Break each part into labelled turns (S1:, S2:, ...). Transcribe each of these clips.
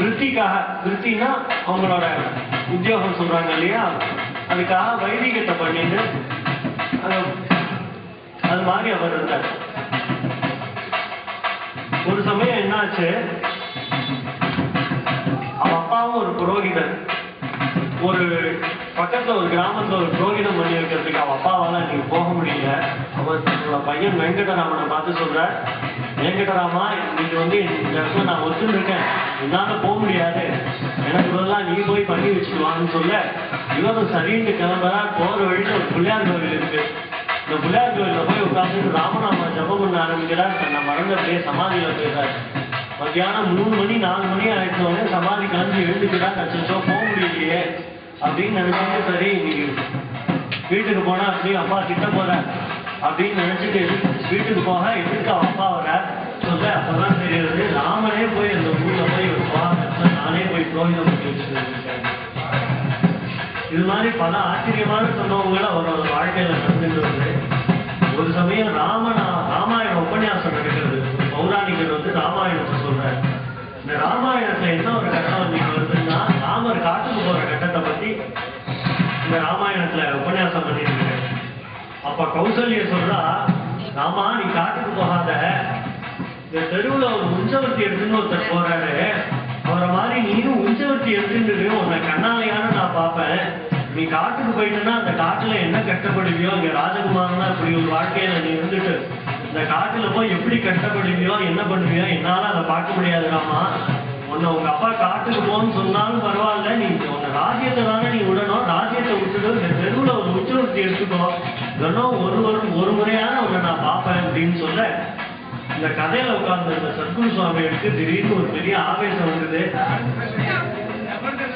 S1: விருத்திக்காக, விருத்தினா அவங்களோட உத்தியோகம் சொல்றாங்க இல்லையா, அதுக்காக வைதிகத்தை பண்ணிட்டு அது மாதிரி அவர் இருந்தார். ஒரு சமயம் என்னாச்சு, அவன் அப்பாவும் ஒரு புரோகிதர், ஒரு பக்கத்துல ஒரு கிராமத்துல ஒரு புரோகிதம் பண்ணி வைக்கிறதுக்கு அவன் அப்பாவால நீங்க போக முடியல. அவன் பையன் வெங்கடராமனை பார்த்து சொல்ற, வெங்கடராமா இன்னைக்கு இந்த இடத்துல நான் ஒத்துன்னு இருக்கேன், என்னால போக முடியாது, எனக்கு இதெல்லாம் நீ போய் பண்ணி வச்சுக்குவான்னு சொல்ல, இவரும் சரின்னு கிளம்புறா. போற வழியில ஒரு பிள்ளையார் கோவில் இருக்கு. இந்த பிள்ளையார் கோவில போய் உட்காந்து ராமநாம ஜபம் பண்ண ஆரம்பிக்கிறார். தன்னை மறந்து அப்படியே சமாதியில போயிடுறாரு. மத்தியானம் 3 மணி 4 மணி ஆயிடுச்சோடனே சமாதி கலந்து எழுந்துக்கிறார். அச்சோ போக முடியலையே அப்படின்னு நினைச்சிட்டு, சரி இன்னைக்கு வீட்டுக்கு போனா அப்படியே அப்பா திட்ட போற அப்படின்னு நினைச்சிட்டு வீட்டுக்கு போக எதுக்கு அப்பா வர சொல்ல, அப்பதான் தெரியுது ராமனே போய் அந்த ஊர்ல போய் ஒரு நானே போய் புரோகிதம் பண்ணி வச்சுருக்கேன். இது மாதிரி பல ஆச்சரியமான சம்பவங்கள் அவரோட வாழ்க்கையில நடந்துட்டு. ஒரு சமயம் ராமாயண உபன்யாசம் நடக்கிறது. பௌராணிகர் ராமாயணத்தை சொல்றாரு. இந்த ராமாயணத்துல என்ன ஒரு கட்டம் நீங்க வருதுன்னா, ராமர் காட்டுக்கு போற கட்டத்தை பத்தி இந்த ராமாயணத்துல உபன்யாசம் பண்ணிட்டு இருக்காரு. அப்ப கௌசல்யா சொல்றா, ராமா நீ காட்டுக்கு போகாத, இந்த தெருவுல ஒரு உஞ்சவர்த்தி எடுத்துன்னு ஒருத்தர் போறாரு, அவரை மாதிரி நீயும் உஞ்சவர்த்தி எடுத்துட்டு உன்னை கண்ணாலையான நான் பார்ப்பேன். நீ காட்டுக்கு போயிட்டேன்னா அந்த காட்டுல என்ன கஷ்டப்படுவியோ, இங்க ராஜகுமாரனா இப்படி ஒரு வாழ்க்கையில நீ இருந்துட்டு இந்த காட்டுல போய் எப்படி கஷ்டப்படுவியோ என்ன பண்ணுவியோ என்னால அதை பார்க்க முடியாது ராமா. உன்னை உங்க அப்பா காட்டுக்கு போன்னு சொன்னாலும் பரவாயில்ல, நீ உன்னை ராஜ்யத்தை தானே நீ விடணும், ராஜ்யத்தை விட்டுட்டு இந்த தெருவுல ஒரு உச்சவர்த்தி எடுத்துக்கோ, தினம் ஒரு முறையான உன்னை நான் பார்ப்பேன் அப்படின்னு சொல்ல, இந்த கதையில உட்கார்ந்து இந்த சத்குரு சுவாமிகளுக்கு திடீர்னு ஒரு பெரிய ஆவேசம் வந்தது.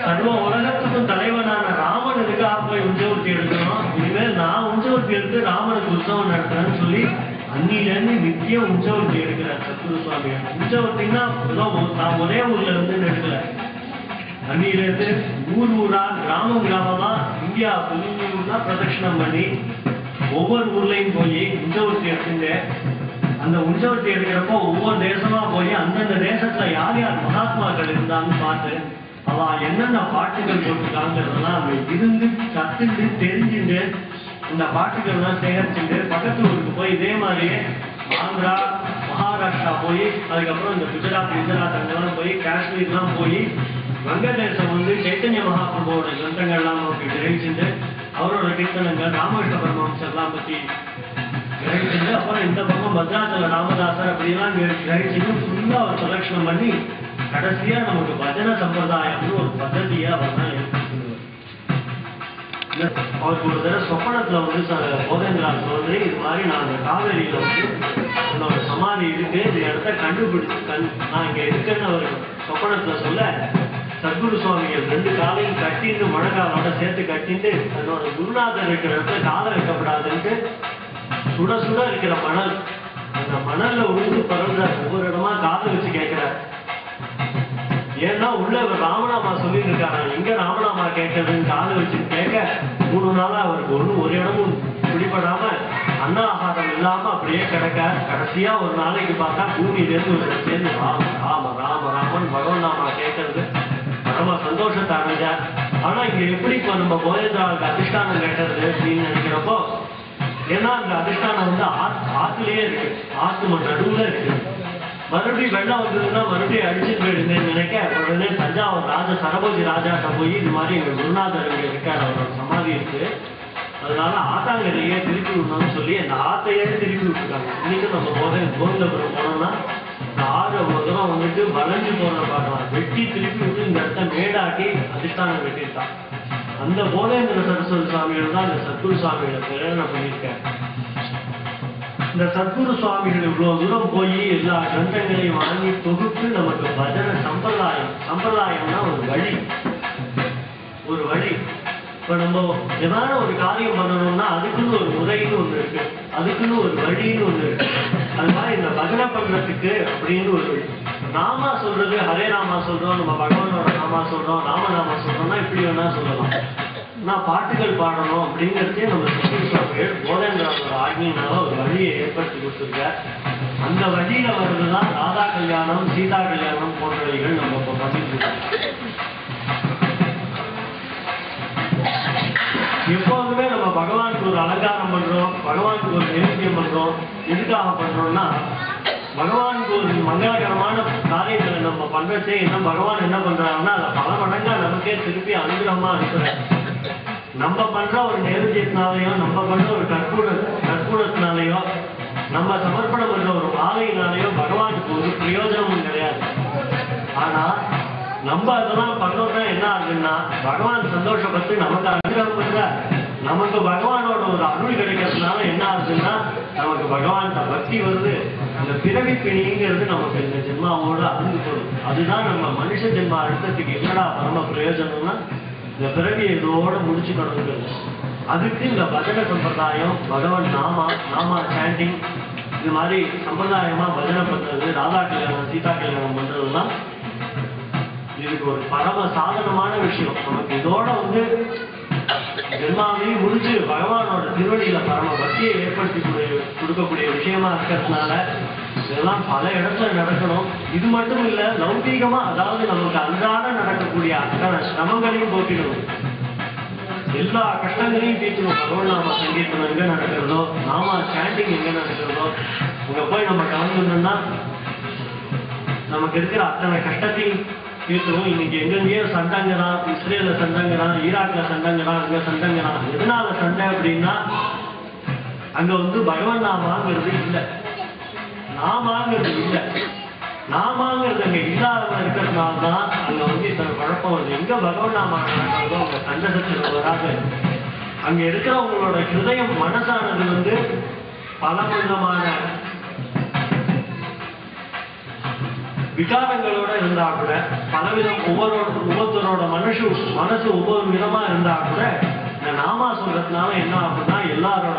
S1: சர்வ உலகத்துக்கும் தலைவனான ராமன் எதுக்காக போய் உஞ்சவர்த்தி எடுக்கணும், இனிமேல் நான் உஞ்சவர்த்தி எடுத்து ராமனுக்கு உற்சவம் நடத்துறேன்னு சொல்லி அன்னிலேருந்து நித்தியம் உஞ்சவர்த்தி எடுக்கிறார் சத்குரு சுவாமிகள். உஞ்சவர்த்தின்னா நான் ஒரே ஊர்ல இருந்து எடுக்கல, அன்னிலேருந்து ஊரா கிராமமா இந்தியா புதுநூறுனா பிரதட்சணம் பண்ணி ஒவ்வொரு ஊர்லயும் போய் உஞ்சவர்த்தி எடுத்துட்டு, அந்த உஞ்சவர்த்தி எடுக்கிறப்போ ஒவ்வொரு தேசமா போய் அந்தந்த தேசத்துல யார் யார் மகாத்மாக்கள் இருந்தான்னு பார்த்து அவ என்னென்ன பாட்டுகள் போட்டுருக்காங்கிறதெல்லாம் அவங்க இருந்து கத்துட்டு தெரிஞ்சுட்டு இந்த பாட்டுகள்லாம் சேகரிச்சுட்டு பக்கத்து ஊருக்கு போய் இதே மாதிரியே ஆந்திரா மகாராஷ்டிரா போய் அதுக்கப்புறம் இந்த குஜராத் அங்கெல்லாம் போய் காஷ்மீர்லாம் போய் வங்கதேசம் சைத்தன்ய மகாபிரபுவோட கிரந்தங்கள்லாம் நமக்கு கிரகிச்சுட்டு அவரோட கீர்த்தனங்கள் ராமகிருஷ்ண பரமஹம்சர்லாம் பத்தி கிரகிச்சுட்டு, அப்புறம் இந்த பக்கம் பத்ராச்சல ராமதாசர் அப்படிலாம் கிரகிச்சுட்டு ஃபுல்லா ஒரு செலக்ஷன் பண்ணி கடைசியா நமக்கு பஜன சம்பிரதாயம்னு ஒரு பദ്ധதியை அவர் தான் ஏற்படுத்தினார். அவருக்கு ஒரு தடவை சொப்பனத்துல போதேந்திரால் சொல்றேன், இது மாதிரி நான் அந்த காவேரியில என்னோட சமாதி இருக்கு, இந்த இடத்த கண்டுபிடிச்சு நான் இங்க இருக்கேன்னு அவர் சொப்பனத்துல சொல்ல, சத்குரு சுவாமிகள் 2 காலையும் கட்டிட்டு மழைக்காலோட சேர்த்து கட்டிட்டு தன்னோட குருநாதர் இருக்கிற இடத்துல காலை வைக்கப்படாதுன்ட்டு சுட சுட இருக்கிற மணல், அந்த மணல்ல உழுந்து பறந்தார். ஒவ்வொரு இடமா காதை வச்சு கேட்கிறார். ஏன்னா உள்ள ராமநாமா சொல்லிட்டு இருக்காங்க, எங்க ராமநாமா கேட்கறதுன்னு காதை வச்சு கேட்க 3 நாளா அவருக்கு ஒரு இடமும் பிடிபடாம அன்ன ஆகாரம் இல்லாம அப்படியே கிடக்க, கடைசியா ஒரு நாளைக்கு பார்த்தா பூமியிலேருந்து ஒரு சேர்ந்து ராம ராம ராம ராமன் பகவன் நாமா கேட்கறது பரம சந்தோஷத்தை அடைஞ்சார். ஆனா இங்க எப்படி இப்ப நம்ம போதேந்திராவுக்கு அதிஷ்டானம் கேட்டது அப்படின்னு நினைக்கிறப்போ, ஏன்னா அந்த அதிஷ்டானம் ஆத்துலயே இருக்கு, ஆத்து நடுவுல இருக்கு. மறுபடியும் வெள்ளம் வந்ததுன்னா மறுபடியும் அடிச்சுட்டு போயிடுங்கன்னு நினைக்க, உடனே தஞ்சாவூர் சரபோஜி ராஜாட்ட போய் இது மாதிரி எங்க குருநாதர் இங்க இருக்காரு, அவரோட சமாதி இருக்கு, அதனால ஆத்தாங்கரையே திருப்பி விடணும்னு சொல்லி அந்த ஆத்தையே திருப்பி விட்டுருக்காங்க. இன்னைக்கு நம்ம கோவிந்தபுரம் போனோம்னா இந்த ஆறு ஒரு தூரம் வளைஞ்சு போறத பார்க்கலாம். வெட்டி திருப்பி விட்டு இந்த இடத்த மேடாக்கி அதிஷ்டானம் வெட்டியிருக்கான். அந்த போதேந்திர சரஸ்வதி சுவாமிகள் தான் இந்த சத்குரு சுவாமிகளை பிரேரணை பண்ணியிருக்காரு. இந்த சத்குரு சுவாமிகள் இவ்வளவு தூரம் போய் எல்லா கிரந்தங்களையும் வாங்கி தொகுத்து நமக்கு பஜன சம்பிரதாயம்னா ஒரு வழி. இப்ப நம்ம ஏதாவது ஒரு காரியம் பண்ணணும்னா அதுக்குன்னு ஒரு முறைன்னு ஒண்ணு இருக்கு, அதுக்குன்னு ஒரு வழின்னு ஒண்ணு இருக்கு. அது மாதிரி இந்த பஜனை பண்றதுக்கு அப்படின்னு ஒரு நாமா சொல்றது, ஹரே ராமா சொல்றோம், நம்ம பகவானோட நாமா சொல்றோம், ராமநாமா சொல்றோம்னா இப்படி வேணா சொல்லலாம். நான் பாட்டுகள் பாடணும் அப்படிங்கிறதே நம்ம சத்குரு சுவாமிகள் போதேந்திராவோட ஆக்ஞியினால ஒரு வழியை ஏற்படுத்தி கொடுத்துருக்கார். அந்த வழியில வருதுதான் ராதா கல்யாணம், சீதா கல்யாணம் போன்றவைகள் நம்ம இப்போ பண்ணிட்டு இருக்கோம். பகவானுக்கு ஒரு நைவேத்தியம் பண்றோம். எதுக்காக பண்றோம்னா, பகவானுக்கு ஒரு மங்களகரமான காரியங்களை நம்ம பண்றதே என்ன பகவான் என்ன பண்றாருன்னா, அதை பல மடங்கா நமக்கே திருப்பி அனுகிரகமா இருக்கிறார். நம்ம பண்ற ஒரு நைவேத்தியத்தினாலேயோ, நம்ம பண்ற ஒரு கற்பூரத்தினாலேயோ, நம்ம சமர்ப்பணம் பண்ற ஒரு மாலையினாலேயோ பகவானுக்கு ஒரு பிரயோஜனமும் கிடையாது. ஆனா நம்ம அதெல்லாம் பண்ணோம்னா என்ன ஆகுதுன்னா, பகவான் சந்தோஷப்பட்டு நமக்கு அனுகிரகம் பண்ற, நமக்கு பகவானோட ஒரு அருள் கிடைக்கிறதுனால என்ன ஆகுதுன்னா, நமக்கு பகவான் பக்தி வருது. அந்த பிறவி பிணிங்கிறது நமக்கு இந்த ஜென்மாவோட அழிந்து போகுது. அதுதான் நம்ம மனுஷ ஜென்மா அடுத்ததுக்கு என்னடா பரம பிரயோஜனம்னா, இந்த பிறவியை இதோட முடிச்சுக்கணுங்கிறது. அதுக்கு இந்த பஜனை சம்பிரதாயம், பகவான் நாமா சாண்டிங், இது மாதிரி சம்பிரதாயமா பஜனை பண்றது, ராதா கல்யாணம் சீதா கல்யாணம் பண்றதுலாம் இதுக்கு ஒரு பரம சாதனமான விஷயம். நமக்கு இதோட ஜென்மாவையும் முடிச்சு பகவானோட திருவடியில பரம பக்தியை ஏற்படுத்தி கொடுக்கக்கூடிய விஷயமா இருக்கிறதுனால இதெல்லாம் பல இடத்துல நடக்கணும். இது மட்டும் இல்ல, லௌகீகமா அதாவது நமக்கு அன்றாட நடக்கக்கூடிய அத்தனை சிரமங்களையும் போக்கிடணும். எல்லா கஷ்டங்களையும் தீர்க்கணும். பகவான் நாம சங்கீர்த்தனம் எங்க நடக்கிறதோ, நாம சாண்டிங் எங்க நடக்கிறதோ, அங்க போய் நம்ம கலந்துட்டோம்னா நமக்கு இருக்கிற அத்தனை கஷ்டத்தையும் தீர்க்கணும். இன்னைக்கு எங்கெங்கேயோ சண்டைங்கிறான், இஸ்ரேல்ல சண்டைங்கிறான், ஈராக்ல சண்டைங்கிறான், அங்க சண்டைங்கிறான். எதனால சண்டை அப்படின்னா, அங்க பகவான் நாமாங்கிறது இல்லை, நாமாங்கிறது இல்லை. நாமாங்கிறது அங்க இல்லாத இருக்கிறதுனால தான் அங்க இத்தனை குழப்பம் வருது. எங்க பகவான் நாமா நடக்கிறதோ அங்க சண்டை சச்சரவு வராது. அங்க இருக்கிறவங்களோட ஹிருதயம் மனசானது பல விதமான விகாரங்களோட இருந்தா கூட, பலவிதம் ஒவ்வொருத்தரோட மனசு ஒவ்வொரு விதமா இருந்தா கூட, இந்த நாமா சொல்றதுனால என்ன ஆகுதுன்னா எல்லாரோட